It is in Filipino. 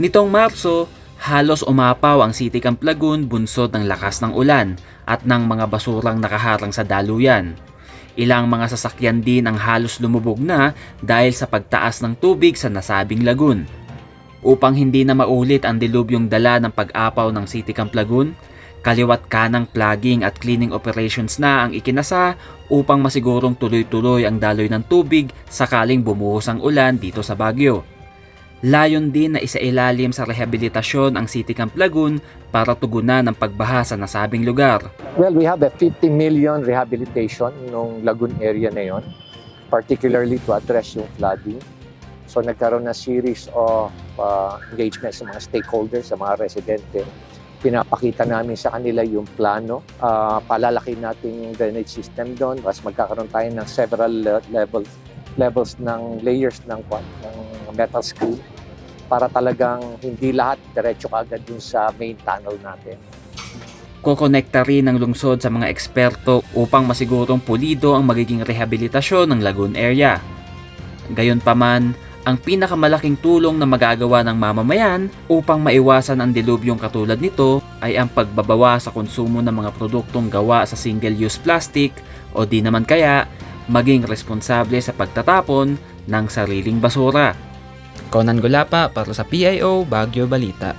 Nitong Marso, halos umapaw ang City Camp Lagun bunsod ng lakas ng ulan at ng mga basurang nakaharang sa daluyan. Ilang mga sasakyan din ang halos lumubog na dahil sa pagtaas ng tubig sa nasabing lagun. Upang hindi na maulit ang dilubyong dala ng pag-apaw ng City Camp Lagun, kaliwat kanang plugging at cleaning operations na ang ikinasa upang masigurong tuloy-tuloy ang daloy ng tubig sakaling bumuhos ang ulan dito sa Baguio. Layon din na isailalim sa rehabilitasyon ang City Camp Lagun para tugunan ang pagbaha sa nasabing lugar. Well, we have a 50 million rehabilitation ng Lagun area na yon, particularly to address yung flooding. So nagkaroon na series of engagement sa mga stakeholders, sa mga residente. Pinapakita namin sa kanila yung plano. Palalaki natin yung drainage system doon. Tapos magkakaroon tayo ng several levels ng layers ng metal screen para talagang hindi lahat diretso kaagad dun sa main tunnel natin. Kokonekta rin ng lungsod sa mga eksperto upang masigurong pulido ang magiging rehabilitasyon ng Lagun area. Gayunpaman, ang pinakamalaking tulong na magagawa ng mamamayan upang maiwasan ang dilubyong katulad nito ay ang pagbabawa sa konsumo ng mga produktong gawa sa single-use plastic o di naman kaya maging responsable sa pagtatapon ng sariling basura. Conan Gulapa para sa PIO Baguio Balita.